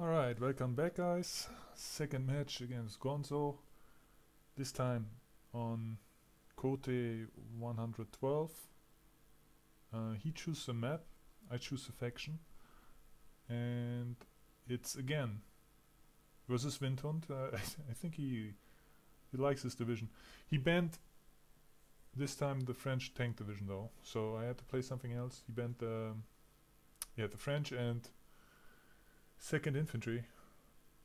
Alright, welcome back guys. Second match against Gonzo. This time on Cote 112. He chooses a map, I choose a faction. And it's again versus Windhund. I think he likes this division. He banned this time the French tank division though, so I had to play something else. He banned the French and 2nd Infantry.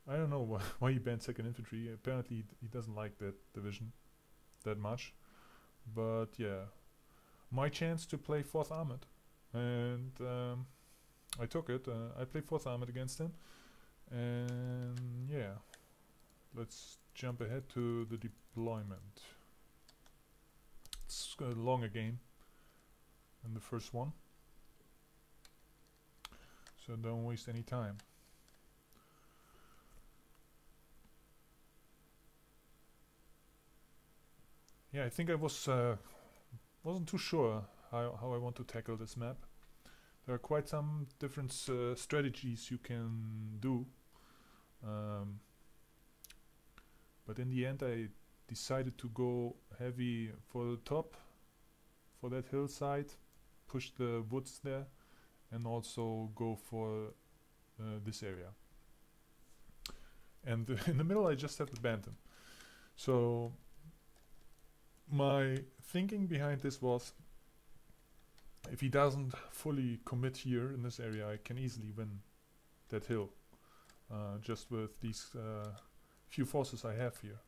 I don't know why he banned 2nd Infantry. Apparently he doesn't like that division that much. But yeah, my chance to play 4th Armored. And I took it. I played 4th Armored against him. And yeah, let's jump ahead to the deployment. It's a longer game than the first one, so don't waste any time. Yeah, I think I wasn't too sure how I want to tackle this map. There are quite some different strategies you can do, but in the end I decided to go heavy for the top, for that hillside, push the woods there, and also go for this area. And in the middle I just have the Bantam. So my thinking behind this was, if he doesn't fully commit here in this area, I can easily win that hill, just with these few forces I have here.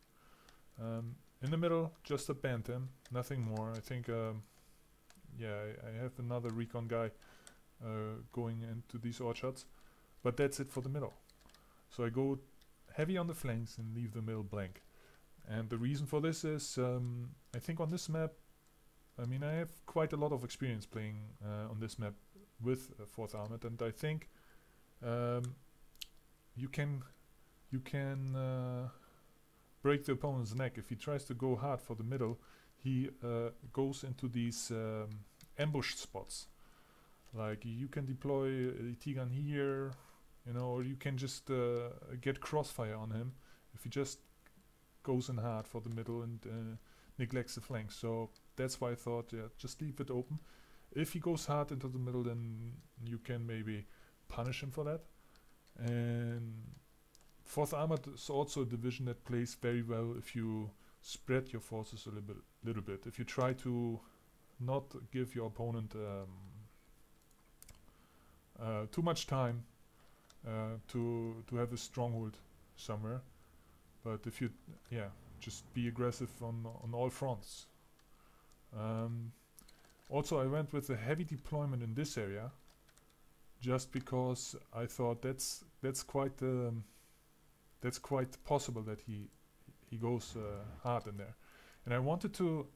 In the middle, just a Bantam, nothing more. I think, yeah, I have another recon guy going into these orchards, but that's it for the middle. So I go heavy on the flanks and leave the middle blank. And the reason for this is, I think on this map, I mean, I have quite a lot of experience playing on this map with 4th Armored, and I think you can break the opponent's neck. If he tries to go hard for the middle, he goes into these ambush spots. Like, you can deploy a T-gun here, you know, or you can just get crossfire on him if he just goes in hard for the middle and neglects the flanks. So that's why I thought, yeah, just leave it open. If he goes hard into the middle, then you can maybe punish him for that. And 4th Armored is also a division that plays very well if you spread your forces a little bit. If you try to not give your opponent too much time to have a stronghold somewhere. But if you, yeah, just be aggressive on all fronts. Also, I went with a heavy deployment in this area, just because I thought that's quite possible that he goes hard in there. And I wanted to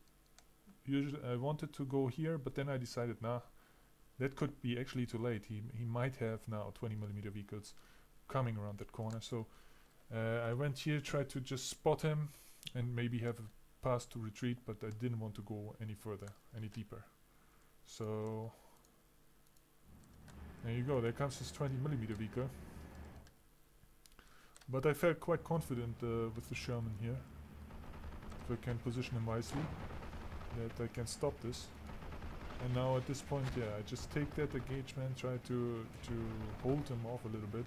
go here, but then I decided, nah, that could be actually too late. He might have now 20mm vehicles coming around that corner. So I went here, tried to just spot him and maybe have a path to retreat, but I didn't want to go any further, any deeper. So there you go, there comes this 20mm vehicle. But I felt quite confident with the Sherman here. If I can position him wisely, that I can stop this. And now at this point, yeah, I just take that engagement, try to hold him off a little bit.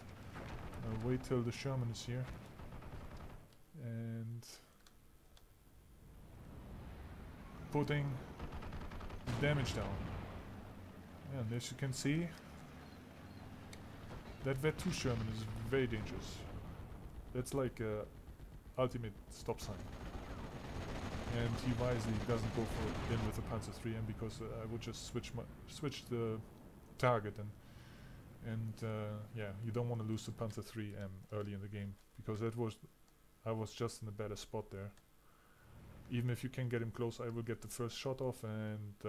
Wait till the Sherman is here and putting the damage down. And as you can see, that Vet 2 Sherman is very dangerous. That's like a ultimate stop sign. And he wisely doesn't go for in with the Panzer 3M, because I would just switch the target, and yeah, you don't want to lose the Panzer 3M early in the game, because I was just in a better spot there. Even if you can get him close, I will get the first shot off, and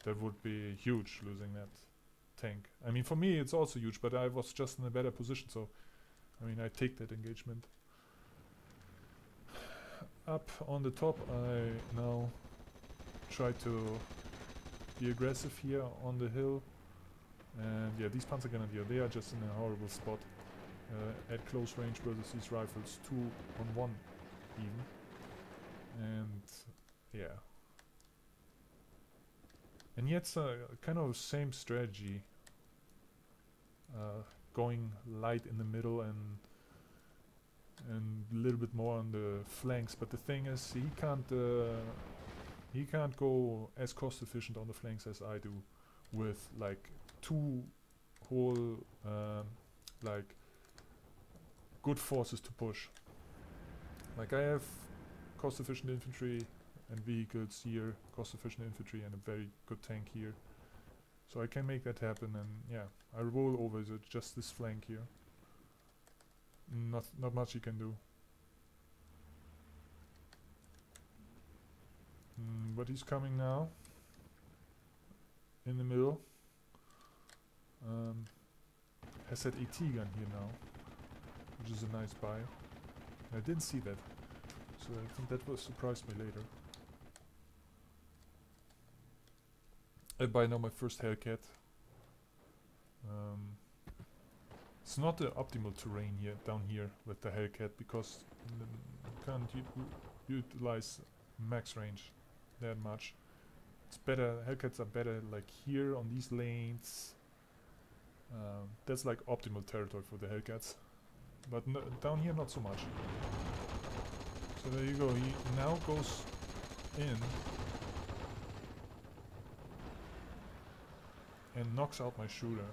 that would be huge, losing that tank. I mean, for me it's also huge, but I was just in a better position, so I mean, I take that engagement. Up on the top, I now try to be aggressive here on the hill. And yeah, these Panzer Grenadier, they are just in a horrible spot. at close range versus these rifles, 2-on-1 even. And yeah. And yet it's kind of same strategy. Going light in the middle and a little bit more on the flanks, but the thing is he can't go as cost efficient on the flanks as I do, with like 2 whole like good forces to push. Like I have cost efficient infantry and vehicles here, cost efficient infantry and a very good tank here. So I can make that happen, and yeah, I roll over just this flank here. Not much you can do. But he's coming now. In the middle. Has that AT gun here now, which is a nice buy. I didn't see that, so I think that will surprise me later. I buy now my first Hellcat. It's not the optimal terrain here, down here with the Hellcat, because you can't utilize max range that much. It's better, Hellcats are better like here on these lanes. That's like optimal territory for the Hellcats. But down here not so much. So there you go, he now goes in and knocks out my shooter.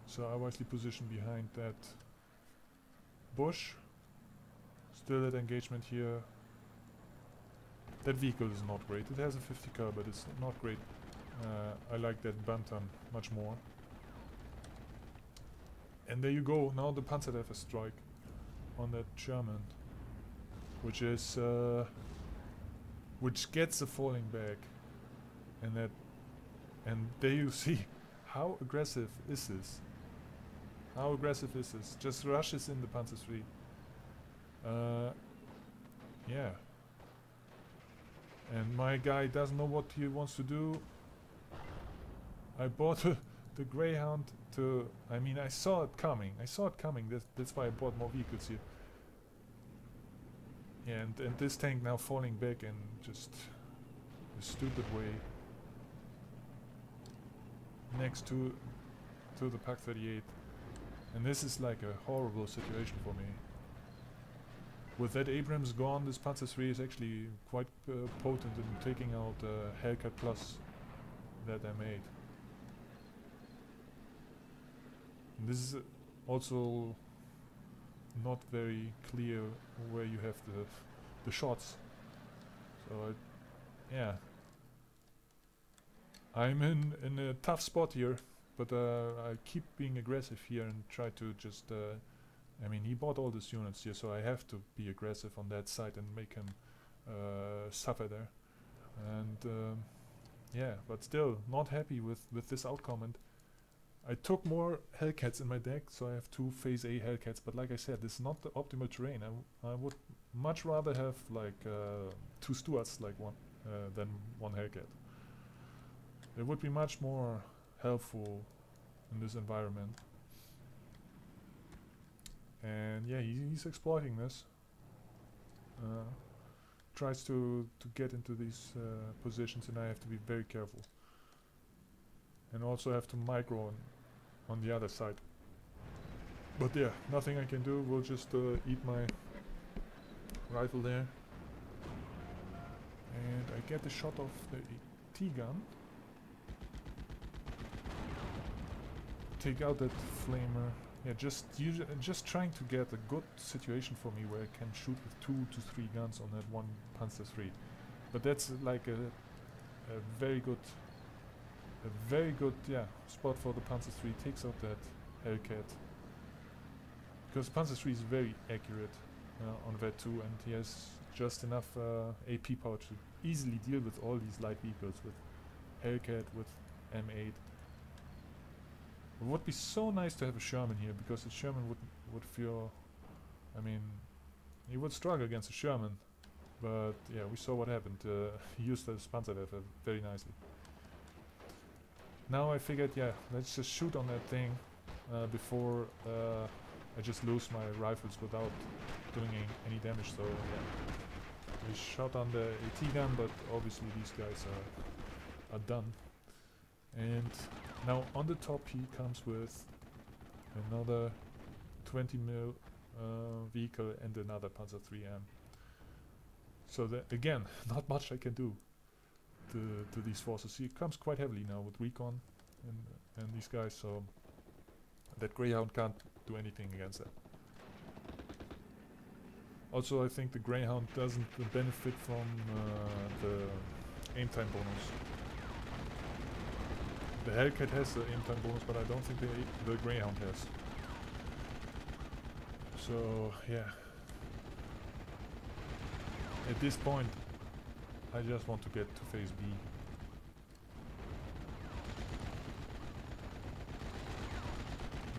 So I wisely positioned behind that bush. Still at engagement here. That vehicle is not great. It has a 50 cal, but it's not great. I like that Bantam much more. And there you go. Now the Panzerwerfer strike on that German, which is which gets a falling back, and there you see how aggressive is this. How aggressive is this? Just rushes in the Panzer III. Yeah. And my guy doesn't know what he wants to do. I bought the Greyhound to... I mean, I saw it coming. That's why I bought more vehicles here. Yeah, and this tank now falling back in just a stupid way. Next to the Pak 38. And this is like a horrible situation for me. With that Abrams gone, this Panzer III is actually quite potent in taking out Hellcat Plus that I made. And this is also not very clear where you have the shots. So yeah, I'm in a tough spot here, but I keep being aggressive here and try to just. I mean, he bought all these units here, so I have to be aggressive on that side and make him suffer there. And yeah, but still not happy with this outcome. And I took more Hellcats in my deck, so I have 2 Phase A Hellcats. But like I said, this is not the optimal terrain. I would much rather have like 2 Stuarts like than 1 Hellcat. It would be much more helpful in this environment. And yeah, he's exploiting this. Tries to get into these positions, and I have to be very careful. And also have to micro on the other side. But yeah, nothing I can do. We'll just eat my rifle there. And I get the shot of the T-gun. Take out that flamer. Yeah, just trying to get a good situation for me where I can shoot with 2 to 3 guns on that 1 Panzer III. But that's like a very good spot for the Panzer III. Takes out that Hellcat, because Panzer III is very accurate on that too, and he has just enough AP power to easily deal with all these light vehicles, with Hellcat, with M8. It would be so nice to have a Sherman here, because the Sherman would feel... I mean, he would struggle against a Sherman. But yeah, we saw what happened. He used his Panzerwerfer very nicely. Now I figured, yeah, let's just shoot on that thing. before I just lose my rifles without doing any damage. So yeah, we shot on the AT gun, but obviously these guys are done. And now on the top he comes with another 20 mil vehicle and another Panzer IIIM. So that again, not much I can do to these forces. He comes quite heavily now with recon and these guys, so that Greyhound can't do anything against that. Also, I think the Greyhound doesn't benefit from the aim time bonus. The Hellcat has the aim time bonus, but I don't think the Greyhound has. So yeah, at this point I just want to get to phase B.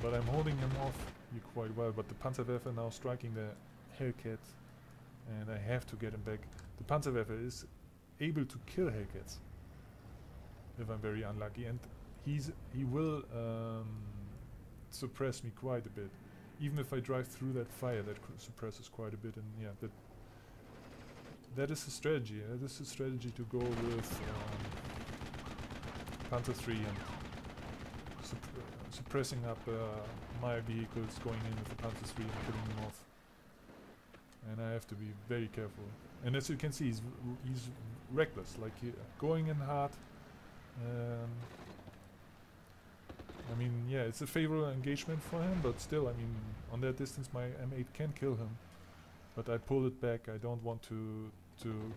But I'm holding him off quite well, but the Panzerwerfer now striking the Hellcat, and I have to get him back. The Panzerwerfer is able to kill Hellcats if I'm very unlucky, and he will suppress me quite a bit. Even if I drive through that fire, that suppresses quite a bit, and yeah, that is the strategy. That is the strategy to go with Panzer III and suppressing up my vehicles, going in with the Panzer III and killing them off. And I have to be very careful. And as you can see, he's reckless, like going in hard. I mean, yeah, it's a favorable engagement for him, but still, I mean, on that distance my M8 can kill him. But I pull it back. I don't want to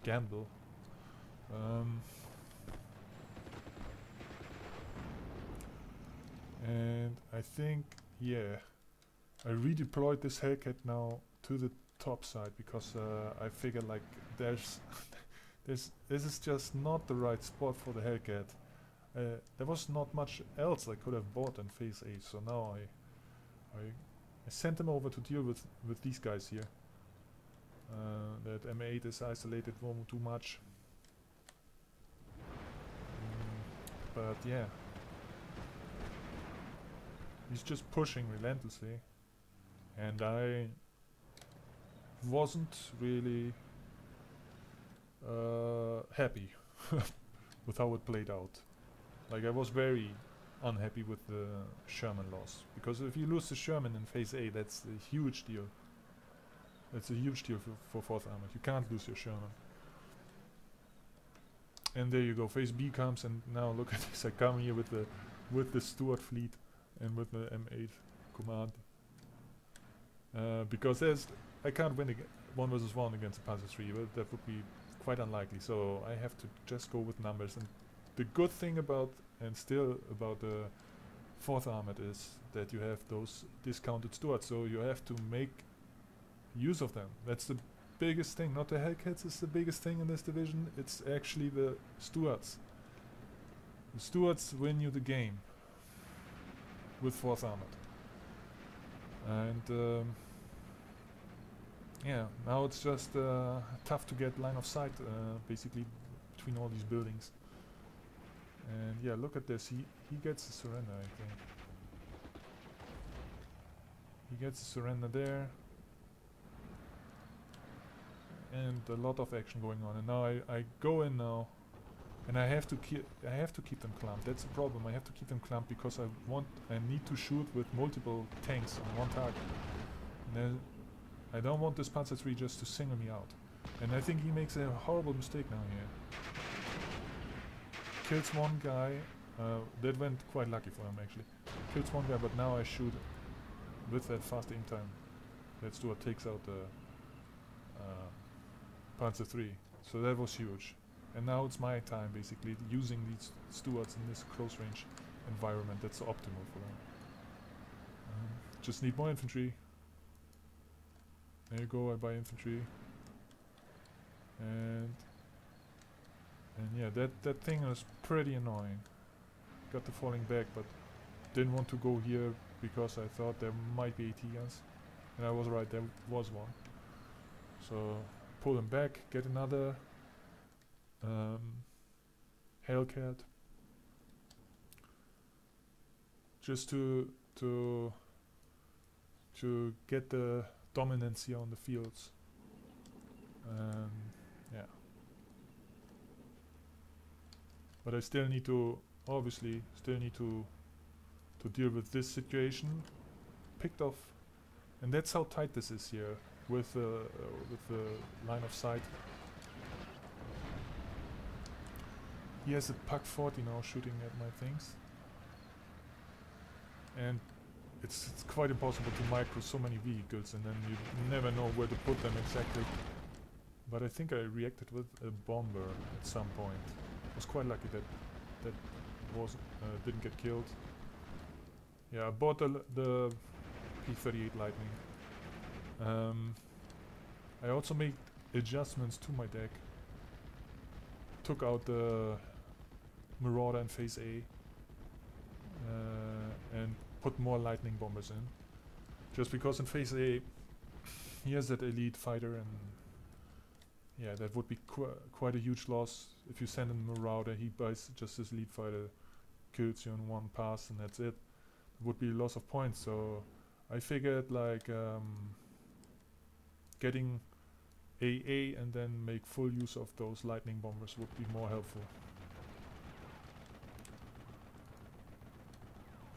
gamble. And I think, yeah, I redeployed this Hellcat now to the top side because I figured like this is just not the right spot for the Hellcat. There was not much else I could have bought in phase A, so now I sent him over to deal with these guys here. That M8 is isolated too much. But yeah, he's just pushing relentlessly, and I wasn't really happy with how it played out. Like, I was very unhappy with the Sherman loss, because if you lose the Sherman in phase A, that's a huge deal. That's a huge deal for 4th Armored. You can't lose your Sherman. And there you go, phase B comes, and now look at this. I come here with the Stuart fleet and with the M8 command. Because I can't win 1 versus 1 against the Panzer III, but that would be quite unlikely. So I have to just go with numbers. And the good thing about the 4th Armored is that you have those discounted Stuarts, so you have to make use of them. That's the biggest thing. Not the Hellcats is the biggest thing in this division. It's actually the Stuarts. The Stuarts win you the game with 4th Armored. And yeah, now it's just tough to get line of sight basically between all these buildings. And yeah, look at this. He gets a surrender, I think. He gets a surrender there. And a lot of action going on. And now I go in now, and I have to keep them clamped. That's the problem. I have to keep them clamped because I need to shoot with multiple tanks on one target. And then I don't want this Panzer III just to single me out. And I think he makes a horrible mistake now here. Kills one guy. That went quite lucky for him actually. Kills one guy, but now I shoot with that fast aim time. That Stuart takes out the Panzer III. So that was huge. And now it's my time basically using these Stuarts in this close range environment. That's optimal for them. Just need more infantry. There you go, I buy infantry. And yeah, that thing was pretty annoying. Got the falling back, but didn't want to go here because I thought there might be AT guns. And I was right, there was one. So pull him back, get another Hellcat. Just to to get the dominance here on the fields. Yeah. But I still need to, obviously, to deal with this situation. Picked off, and that's how tight this is here with the line of sight. He has a Pak 40 now shooting at my things, and it's quite impossible to micro so many vehicles, and then you never know where to put them exactly. But I think I reacted with a bomber at some point. I was quite lucky that was didn't get killed. Yeah, I bought the P-38 Lightning. I also made adjustments to my deck. Took out the Marauder in Phase A and put more Lightning bombers in. Just because in Phase A he has that elite fighter, and yeah, that would be quite a huge loss. If you send in Marauder, he buys just his elite fighter, kills you in one pass, and that's it. It would be a loss of points, so I figured like getting AA and then make full use of those lightning bombers would be more helpful.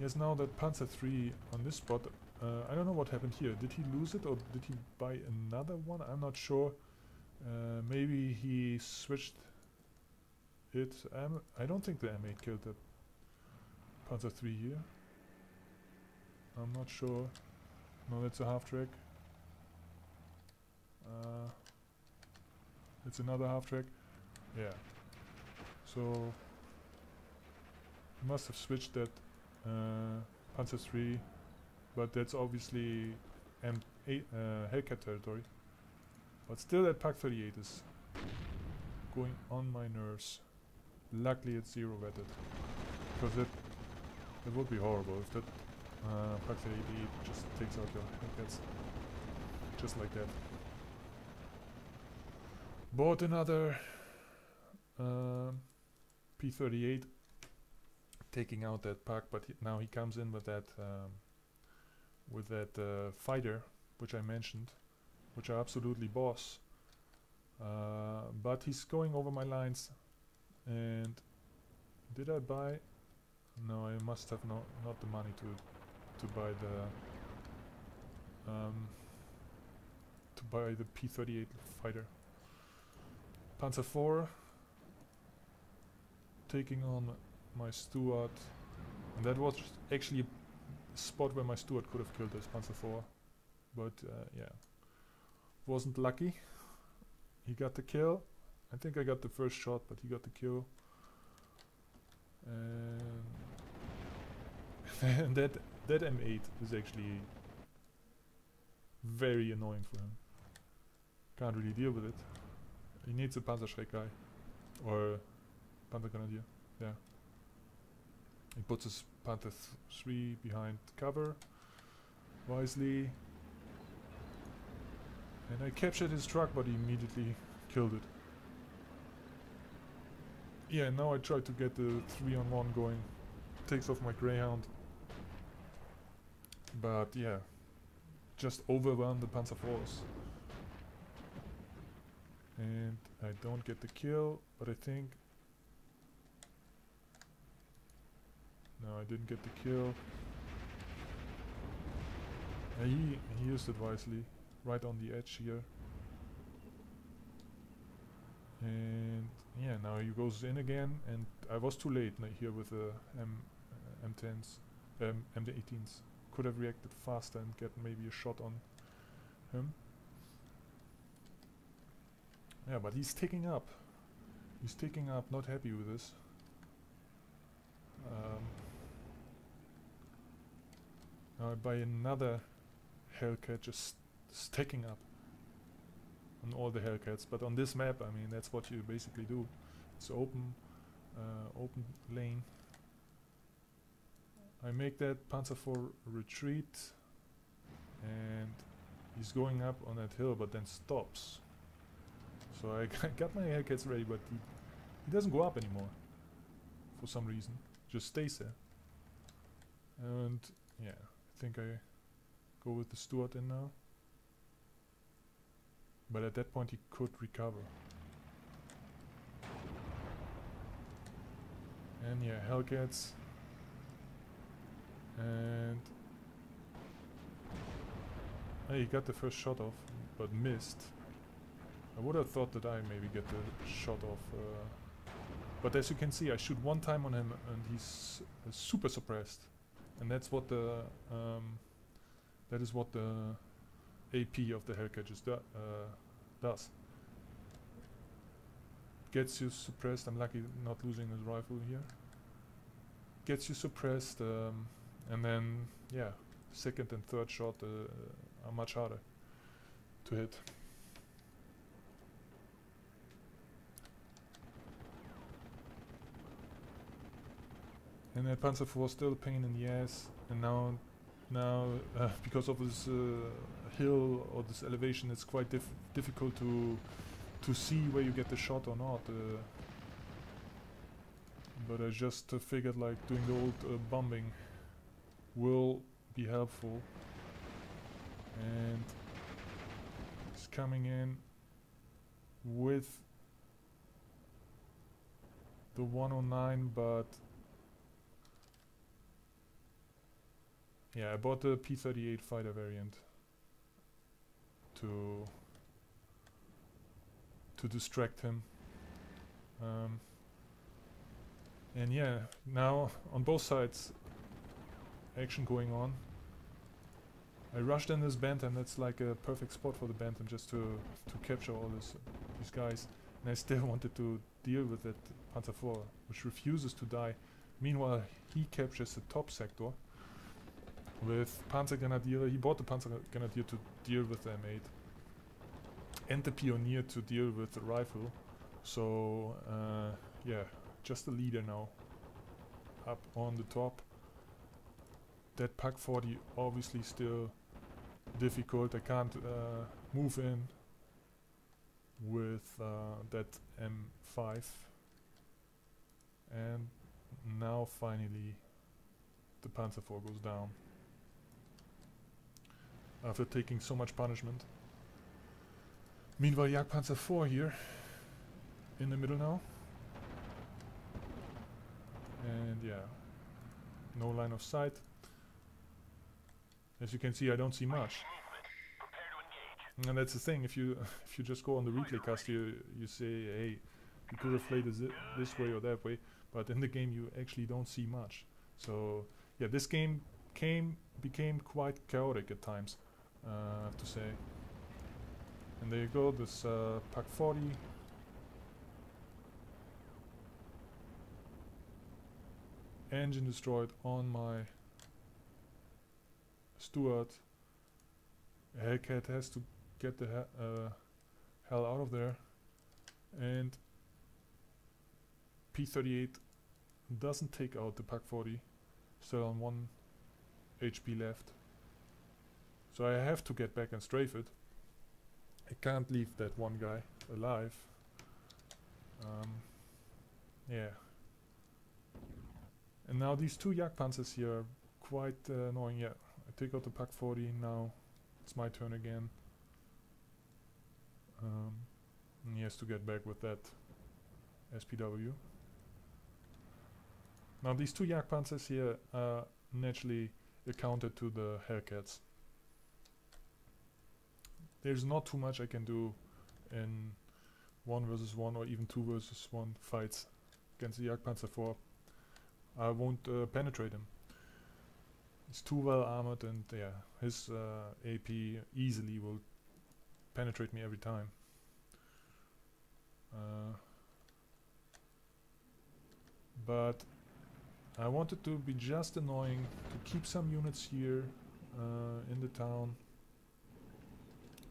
Yes, now that Panzer III on this spot, I don't know what happened here. Did he lose it or did he buy another one? I'm not sure. Maybe he switched it. I don't think the M8 killed the Panzer III here. I'm not sure. No, that's a half-track. It's another half-track. Yeah. So he must have switched that Panzer III, but that's obviously Hellcat territory. But still that Pak 38 is going on my nerves. Luckily it's zero vetted, because that would be horrible if that Pak 38 just takes out your Hellcats just like that. Bought another P-38, taking out that Pak, but now he comes in with that fighter, which I mentioned, which are absolutely boss. But he's going over my lines, and did I buy? No, I must have not the money to buy the P-38 fighter. Panzer IV taking on my Stuart, and that was actually a spot where my Stuart could have killed this Panzer IV, but yeah, wasn't lucky. He got the kill. I think I got the first shot, but he got the kill. And that M8 is actually very annoying for him. Can't really deal with it. He needs a Panzerschreck guy, or Panzergrenadier. Yeah. He puts his Panther 3 behind cover wisely, and I captured his truck, but he immediately killed it. Yeah, now I try to get the 3-on-1 going. Takes off my Greyhound, but yeah, just overwhelmed the Panzer IVs. And I don't get the kill, but I think... No, I didn't get the kill. He used it wisely, right on the edge here. And yeah, now he goes in again, and I was too late here with the M10s, M18s. Could have reacted faster and get maybe a shot on him. Yeah, but he's ticking up. He's ticking up, not happy with this. Now I buy another Hellcat, just stacking up on all the Hellcats. But on this map, I mean, that's what you basically do. It's open lane. I make that Panzer IV retreat, and he's going up on that hill, but then stops. So I got my Hellcats ready, but he doesn't go up anymore for some reason. Just stays there. And yeah, I think I go with the Stuart in now. But at that point he could recover. And yeah, Hellcats. And he got the first shot off, but missed. I would have thought that I maybe get the shot off. But as you can see, I shoot one time on him and he's super suppressed. And that's what the that is what the AP of the Hellcat just does. Gets you suppressed. I'm lucky not losing his rifle here. Gets you suppressed, and then yeah, second and third shot are much harder to hit. And that Panzer IV still a pain in the ass, and now because of this hill or this elevation, it's quite difficult to see where you get the shot or not. But I just figured like doing the old bombing will be helpful. And he's coming in with the 109, but yeah, I bought the P-38 fighter variant to distract him. And yeah, now on both sides action going on. I rushed in this Bantam. That's like a perfect spot for the Bantam, just to capture all these guys. And I still wanted to deal with that Panzer IV, which refuses to die. Meanwhile, he captures the top sector with Panzer Grenadier. He bought the Panzer Grenadier to deal with the M8 and the Pioneer to deal with the rifle. So yeah, just the leader now up on the top. That Pak 40 obviously still difficult. I can't move in with that M5. And now finally the Panzer IV goes down after taking so much punishment. Meanwhile, Jagdpanzer IV here in the middle now. And yeah, no line of sight. As you can see, I don't see much. And that's the thing, if you just go on the replay cast, you say, hey, you could have played this way or that way, but in the game you actually don't see much. So yeah, this game became quite chaotic at times, I have to say. And there you go, this Pak 40. Engine destroyed on my Stuart. Hellcat has to get the hell out of there. And P-38 doesn't take out the Pak 40. Still on 1 HP left. So I have to get back and strafe it. I can't leave that one guy alive. Yeah. And now these two Jagdpanzers here are quite annoying. Yeah, I take out the Pak 40 now. It's my turn again. And he has to get back with that SPW. Now these two Jagdpanzers here are naturally accounted to the Hellcats. There's not too much I can do in 1 versus 1 or even 2 versus 1 fights against the Jagdpanzer IV. I won't penetrate him. He's too well armored, and yeah, his AP easily will penetrate me every time. But I wanted to be just annoying, to keep some units here in the town,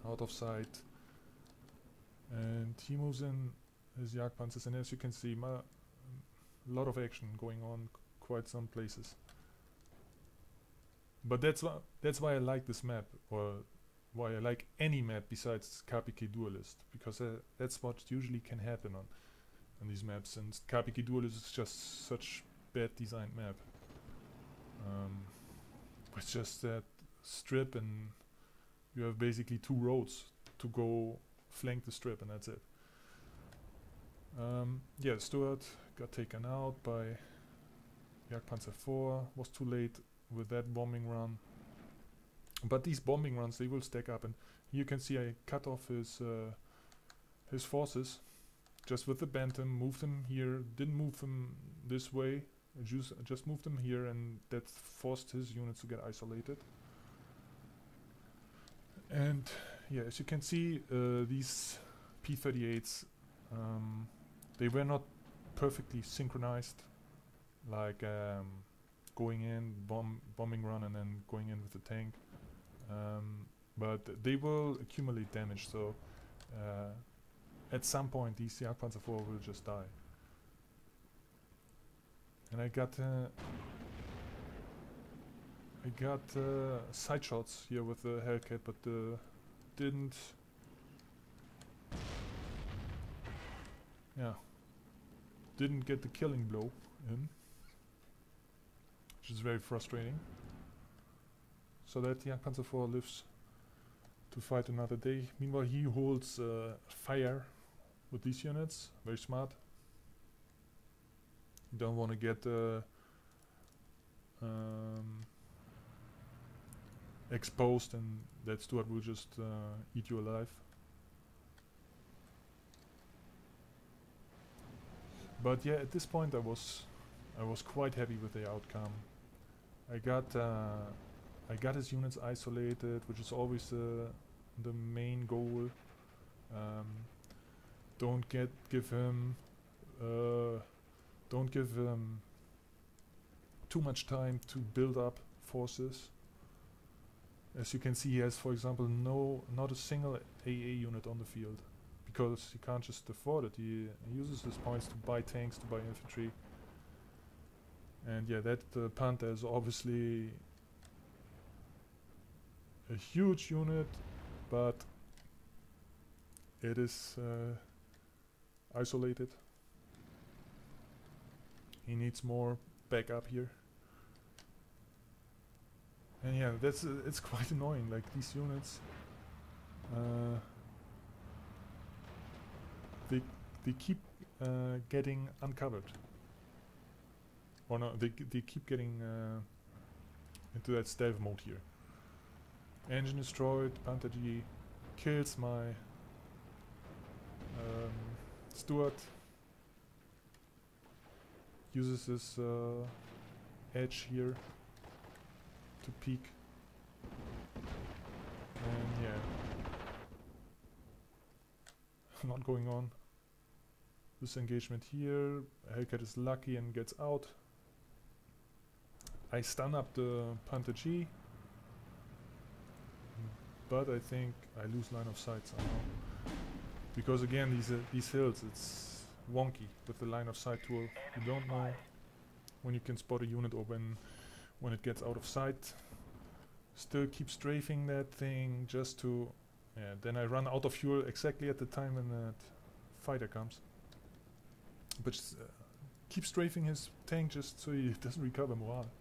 out of sight. And he moves in his Jagdpanzers, and as you can see, a lot of action going on quite some places. But that's why I like this map, or why I like any map besides KPK Duelist, because that's what usually can happen on these maps, and KPK Duelist is just such bad designed map. with just that strip, and you have basically 2 roads to go flank the strip, and that's it. Yeah, Stuart got taken out by Jagdpanzer IV. Was too late with that bombing run. But these bombing runs, they will stack up, and you can see I cut off his forces just with the Bantam, moved him here, didn't move him this way, just moved him here, and that forced his units to get isolated. And yeah, as you can see, these P-38s, they were not perfectly synchronized, like going in, bombing run, and then going in with the tank. But they will accumulate damage, so at some point these Jagdpanzer IV will just die. And I got side shots here with the Hellcat, but didn't get the killing blow in, which is very frustrating. So that Jagdpanzer IV lives to fight another day. Meanwhile, he holds fire with these units. Very smart. You don't want to get exposed, and that Stuart will just eat you alive. But yeah, at this point I was quite happy with the outcome. I got his units isolated, which is always the main goal. Don't give him too much time to build up forces. As you can see, he has, for example, not a single AA unit on the field, because he can't just afford it. He uses his points to buy tanks, to buy infantry. And yeah, that Panther is obviously a huge unit, but it is isolated. He needs more backup here. And yeah, it's quite annoying. Like, these units, they keep getting uncovered, or no, they keep getting into that stealth mode here. Engine destroyed. Panther G kills my Stuart. Uses his edge here to peek. And yeah, not going on. This engagement here. Hellcat is lucky and gets out. I stun up the Panther G, but I think I lose line of sight somehow. Because again, these hills, it's wonky with the line of sight tool. You don't know when you can spot a unit, or when it gets out of sight. Still keep strafing that thing just to... yeah, then I run out of fuel exactly at the time when that fighter comes. But keep strafing his tank just so he doesn't recover morale.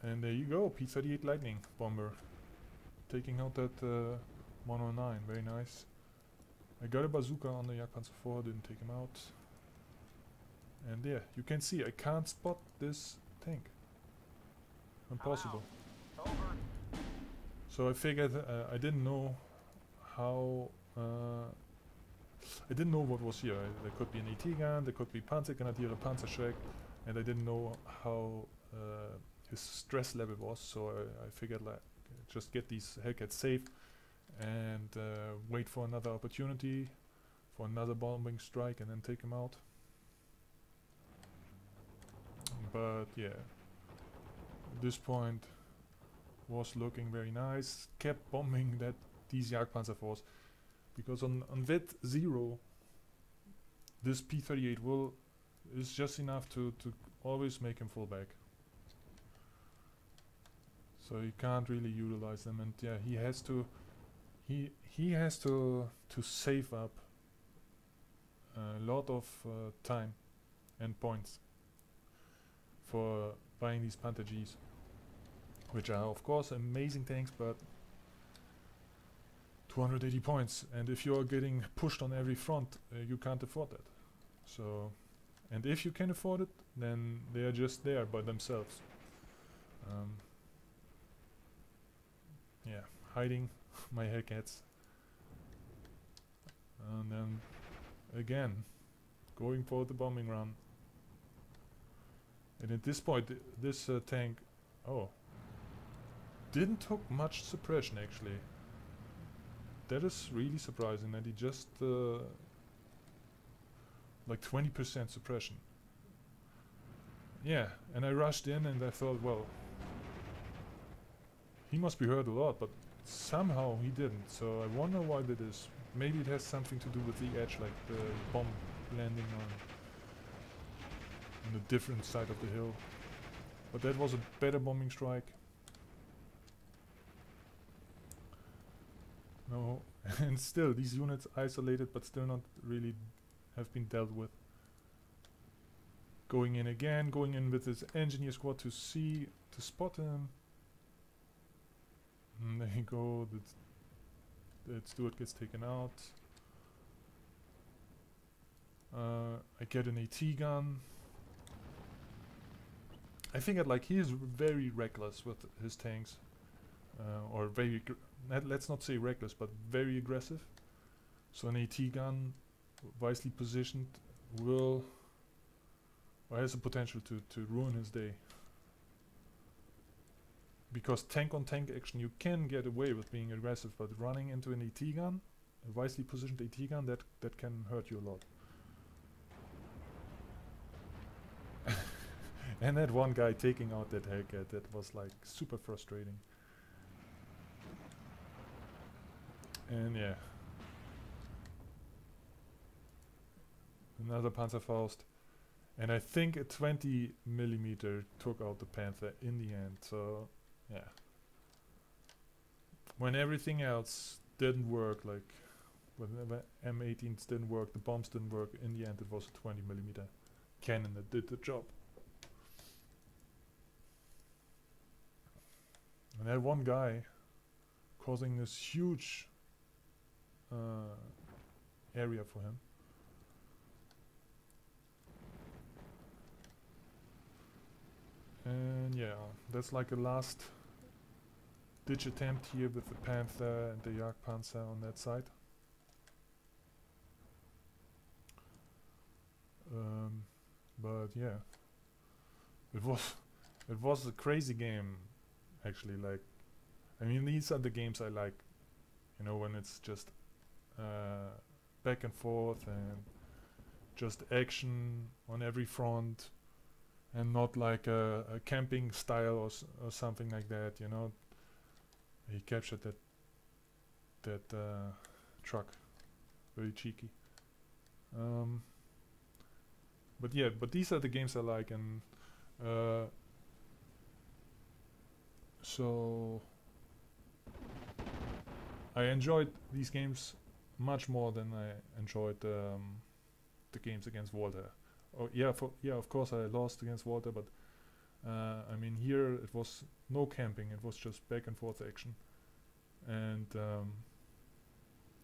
And there you go, P-38 Lightning bomber, taking out that 109. Very nice. I got a bazooka on the Jagdpanzer IV, didn't take him out. And there, you can see I can't spot this tank. Impossible. So I figured I didn't know how... I didn't know what was here. There could be an AT gun, there could be Panzergrenadier, Panzerschreck, and I didn't know how his stress level was, so I figured, like, just get these Hellcats safe and wait for another opportunity, for another bombing strike, and then take him out. But yeah, at this point was looking very nice. Kept bombing these Jagdpanzer IVs, because on VET 0 this P-38 is just enough to always make him fall back. So you can't really utilize them, and yeah, he has to save up a lot of time and points for buying these Panther Gs, which are of course amazing tanks, but 280 points, and if you're getting pushed on every front, you can't afford that. So, and if you can afford it, then they are just there by themselves. Yeah, hiding my Hellcats. And then again going for the bombing run, and at this point this tank didn't took much suppression actually. That is really surprising that he just like 20% suppression. Yeah, and I rushed in and I thought, well, he must be hurt a lot, but somehow he didn't, so I wonder why that is. Maybe it has something to do with the edge, like the bomb landing on a different side of the hill. But that was a better bombing strike. No, and still these units isolated, but still not really have been dealt with. Going in again, going in with his engineer squad to spot him. And there you go, that Stuart gets taken out. I get an AT gun. I think he is very reckless with his tanks. Or very, let's not say reckless, but very aggressive. So an AT gun, wisely positioned, has the potential to ruin his day. Because tank on tank action, you can get away with being aggressive, but running into an AT gun, a wisely positioned AT gun, that can hurt you a lot. And that one guy taking out that Hellcat, that was like super frustrating. And yeah, another Panzerfaust, and I think a 20mm took out the Panther in the end. So yeah, when everything else didn't work, like when the M18s didn't work, the bombs didn't work, in the end it was a 20mm cannon that did the job. And that one guy causing this huge area for him. And yeah, that's like a last ditch attempt here with the Panther and the Jagdpanzer on that side. But yeah, it was a crazy game actually. Like, I mean, these are the games I like, you know, when it's just back and forth and just action on every front, and not like a camping style or something like that, you know. He captured that truck, very cheeky. But yeah, but these are the games I like, and so I enjoyed these games much more than I enjoyed the games against Walter. Oh yeah, of course I lost against Walter, but I mean, here it was no camping, it was just back and forth action, and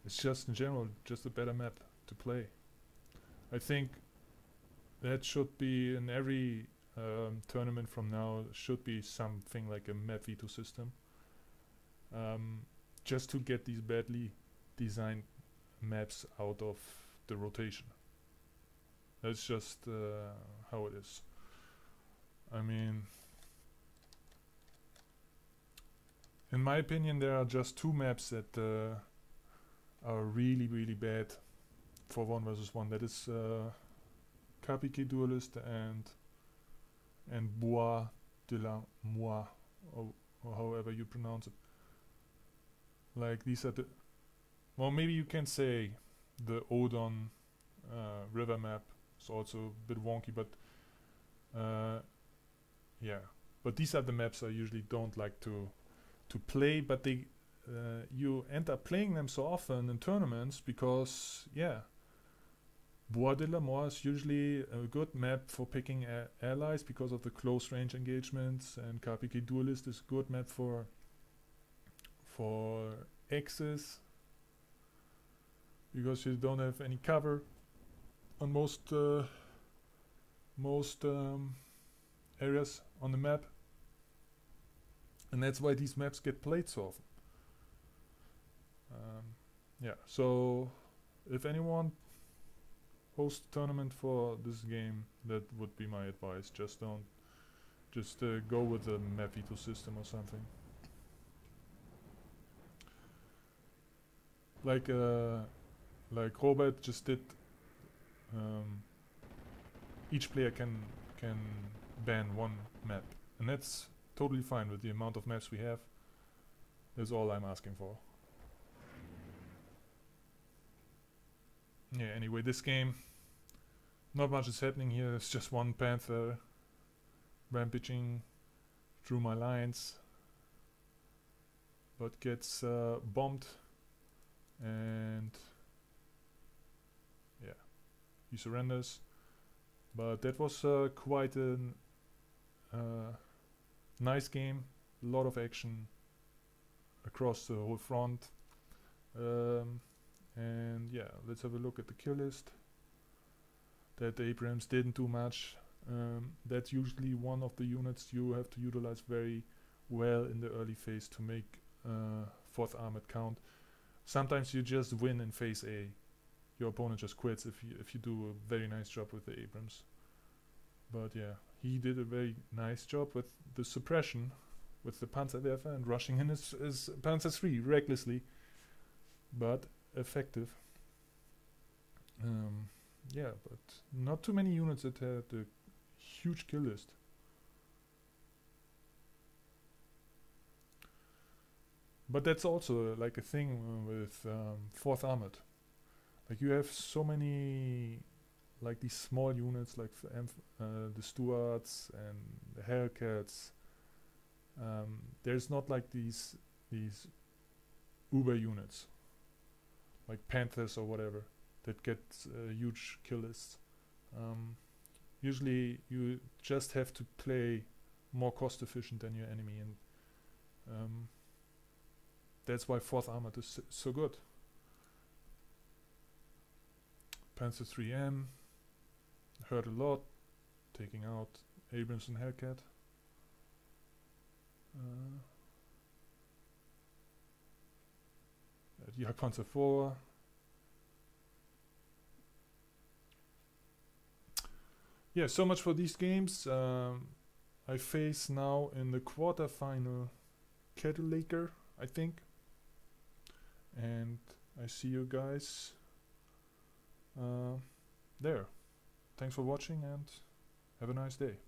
it's just in general just a better map to play. I think that should be in every tournament from now, should be something like a map veto system, just to get these badly designed maps out of the rotation. That's just how it is. I mean, in my opinion, there are just two maps that are really, really bad for 1 versus 1. That is Capique Duelist and Bois de la Moi, or however you pronounce it. Like, these are the, well, maybe you can say the Odon river map is also a bit wonky, but yeah, but these are the maps I usually don't like to play, but they you end up playing them so often in tournaments because, yeah, Bois de la Mort is usually a good map for picking allies because of the close range engagements, and KPK Duelist is a good map for Axis because you don't have any cover on most areas on the map, and that's why these maps get played so often. Yeah, so if anyone hosts a tournament for this game, that would be my advice. Just go with the map veto system or something. Like Robert just did. Each player can ban one map, and that's totally fine with the amount of maps we have. That's all I'm asking for. Yeah, anyway, this game, not much is happening here. It's just one panther rampaging through my lines, but gets bombed, and yeah, he surrenders. But that was quite a nice game. A lot of action across the whole front. And yeah, let's have a look at the kill list. That Abrams didn't do much. That's usually one of the units you have to utilize very well in the early phase to make 4th Armored count. Sometimes you just win in phase A. Your opponent just quits if you do a very nice job with the Abrams. But yeah, he did a very nice job with the suppression, with the Panzerwerfer, and rushing in his Panzer III recklessly, but effective. Yeah, but not too many units that had a huge kill list. But that's also like a thing with 4th Armored. Like you have so many, like these small units, like the Stuarts and the Hellcats. There's not like these uber units, like Panthers or whatever, that get huge kill lists. Usually you just have to play more cost efficient than your enemy, and that's why 4th Armored is so good. Panzer 3M hurt a lot, taking out Abrams and Hellcat. Panzer 4. Yeah, so much for these games. I face now in the quarterfinal Kettelaker, I think. And I see you guys there. Thanks for watching and have a nice day.